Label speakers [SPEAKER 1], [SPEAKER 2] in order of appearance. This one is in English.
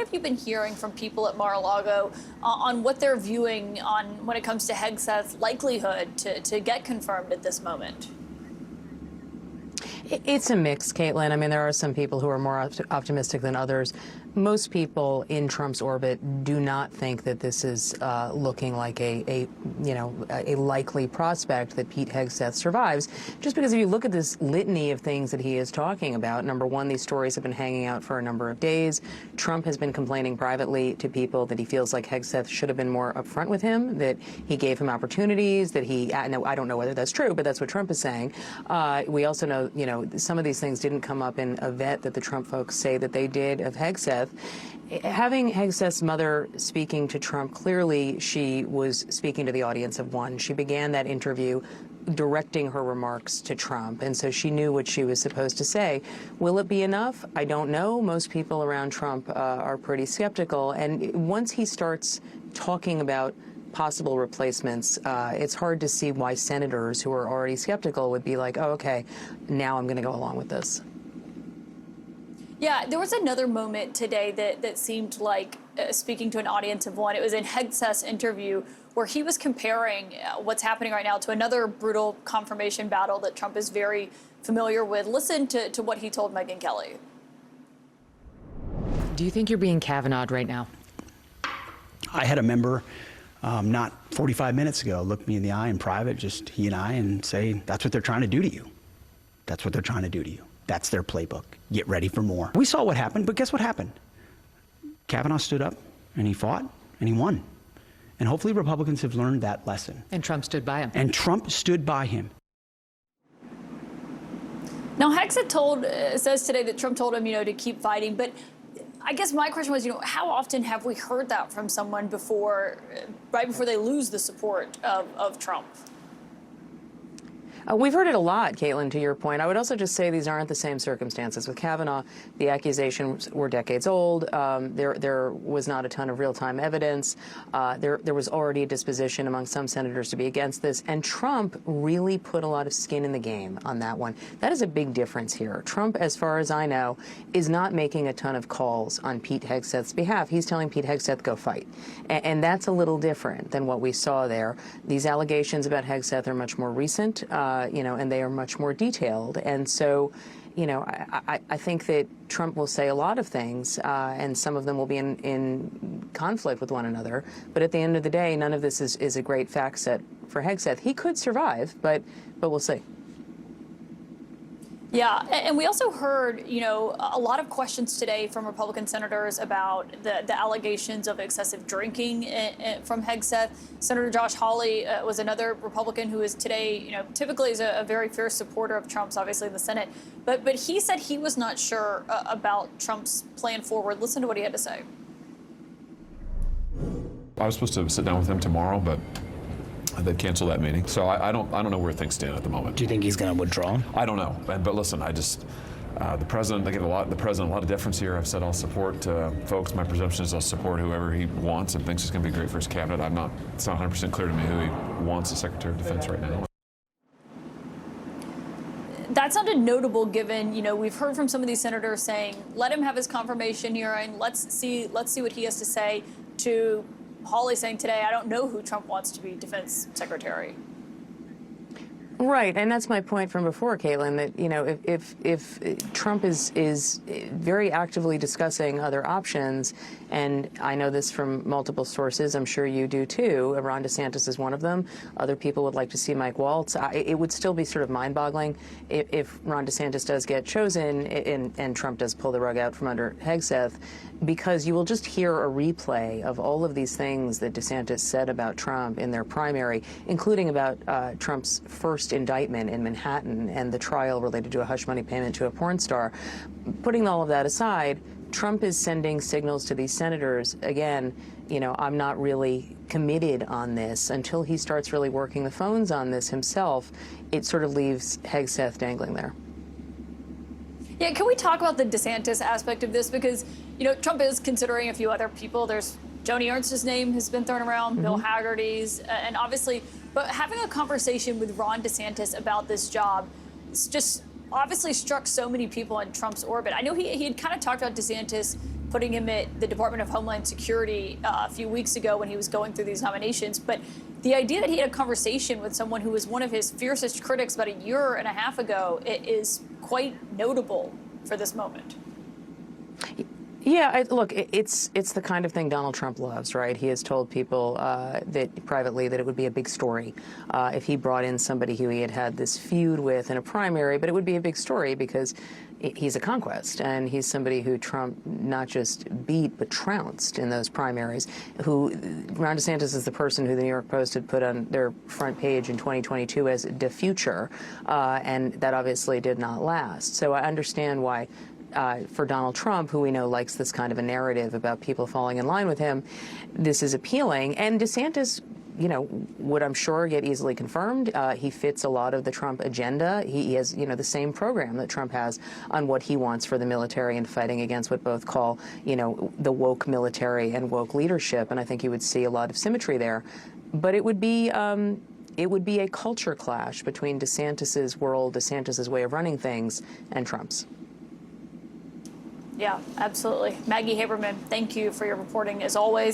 [SPEAKER 1] have you been hearing from people at Mar-a-Lago on what they're viewing on when it comes to Hegseth's likelihood to get confirmed at this moment?
[SPEAKER 2] It's a mix, Caitlin. I mean, there are some people who are more optimistic than others. Most people in Trump's orbit do not think that this is looking like a likely prospect that Pete Hegseth survives. Just because if you look at this litany of things that he is talking about, number one, these stories have been hanging out for a number of days. Trump has been complaining privately to people that he feels like Hegseth should have been more upfront with him, that he gave him opportunities, that he, no, I don't know whether that's true, but that's what Trump is saying. We also know, some of these things didn't come up in a vet that the Trump folks say that they did of Hegseth. Having Hegseth's mother speaking to Trump, clearly she was speaking to the audience of one. She began that interview directing her remarks to Trump, and so she knew what she was supposed to say. Will it be enough? I don't know. Most people around Trump are pretty skeptical, and once he starts talking about possible replacements, it's hard to see why senators who are already skeptical would be like, oh, okay, now I'm going to go along with this.
[SPEAKER 1] Yeah, there was another moment today that seemed like speaking to an audience of one. It was in Hegseth's interview where he was comparing what's happening right now to another brutal confirmation battle that Trump is very familiar with. Listen to what he told Megyn Kelly.
[SPEAKER 3] Do you think you're being Kavanaugh'd right now?
[SPEAKER 4] I had a member not 45 minutes ago look me in the eye in private, just he and I, and say, that's what they're trying to do to you. That's what they're trying to do to you. That's their playbook. Get ready for more. We saw what happened, but guess what happened? Kavanaugh stood up, and he fought, and he won. And hopefully Republicans have learned that lesson.
[SPEAKER 3] And Trump stood by him.
[SPEAKER 4] And Trump stood by him.
[SPEAKER 1] Now, Hegseth says today that Trump told him, to keep fighting. But I guess my question was, how often have we heard that from someone before, right before they lose the support of Trump?
[SPEAKER 2] We've heard it a lot, Caitlin, to your point. I would also just say these aren't the same circumstances. With Kavanaugh, the accusations were decades old. There was not a ton of real-time evidence. There was already a disposition among some senators to be against this. And Trump really put a lot of skin in the game on that one. That is a big difference here. Trump, as far as I know, is not making a ton of calls on Pete Hegseth's behalf. He's telling Pete Hegseth, go fight. And that's a little different than what we saw there. These allegations about Hegseth are much more recent. And they are much more detailed. And so, I think that Trump will say a lot of things, and some of them will be in conflict with one another. But at the end of the day, none of this is a great fact set for Hegseth. He could survive, but we'll see.
[SPEAKER 1] Yeah, and we also heard, a lot of questions today from Republican senators about the allegations of excessive drinking from Hegseth. Senator Josh Hawley was another Republican who is today, typically is a very fierce supporter of Trump's, obviously in the Senate. But he said he was not sure about Trump's plan forward. Listen to what he had to say.
[SPEAKER 5] I was supposed to sit down with him tomorrow, but they canceled that meeting, so I don't know where things stand at the moment.
[SPEAKER 6] Do you think he's going to withdraw?
[SPEAKER 5] I don't know, but listen, the president, they give the president a lot of deference here. I've said I'll support folks. My presumption is I'll support whoever he wants and thinks is going to be great for his cabinet. It's not 100% clear to me who he wants as Secretary of Defense right now.
[SPEAKER 1] That sounded notable given, we've heard from some of these senators saying, let him have his confirmation hearing. Let's see what he has to say, to Hawley saying today, I don't know who Trump wants to be defense secretary.
[SPEAKER 2] Right, and that's my point from before, Caitlin, that, if Trump is very actively discussing other options, and I know this from multiple sources, I'm sure you do too, Ron DeSantis is one of them. Other people would like to see Mike Waltz. It would still be sort of mind-boggling if Ron DeSantis does get chosen and Trump does pull the rug out from under Hegseth, because you will just hear a replay of all of these things that DeSantis said about Trump in their primary, including about Trump's first indictment in Manhattan and the trial related to a hush money payment to a porn star. Putting all of that aside, Trump is sending signals to these senators, again, I'm not really committed on this. Until he starts really working the phones on this himself, it sort of leaves Hegseth dangling there.
[SPEAKER 1] Yeah, can we talk about the DeSantis aspect of this? Because, Trump is considering a few other people. There's Joni Ernst's name has been thrown around, Bill Hagerty's, and obviously, but having a conversation with Ron DeSantis about this job, it's just obviously struck so many people in Trump's orbit. I know he had kind of talked about DeSantis putting him at the Department of Homeland Security a few weeks ago when he was going through these nominations. But the idea that he had a conversation with someone who was one of his fiercest critics about a year and a half ago is quite notable for this moment.
[SPEAKER 2] Yeah, look, it's the kind of thing Donald Trump loves, right? He has told people that privately that it would be a big story if he brought in somebody who he had this feud with in a primary, but it would be a big story because he's a conquest, and he's somebody who Trump not just beat but trounced in those primaries. Ron DeSantis is the person who the New York Post had put on their front page in 2022 as the future, and that obviously did not last. So I understand why. For Donald Trump, who we know likes this kind of a narrative about people falling in line with him, this is appealing. And DeSantis, would, I'm sure, get easily confirmed. He fits a lot of the Trump agenda. He has, the same program that Trump has on what he wants for the military and fighting against what both call, the woke military and woke leadership. And I think you would see a lot of symmetry there. But it would be a culture clash between DeSantis's world, DeSantis's way of running things, and Trump's.
[SPEAKER 1] Yeah, absolutely. Maggie Haberman, thank you for your reporting as always.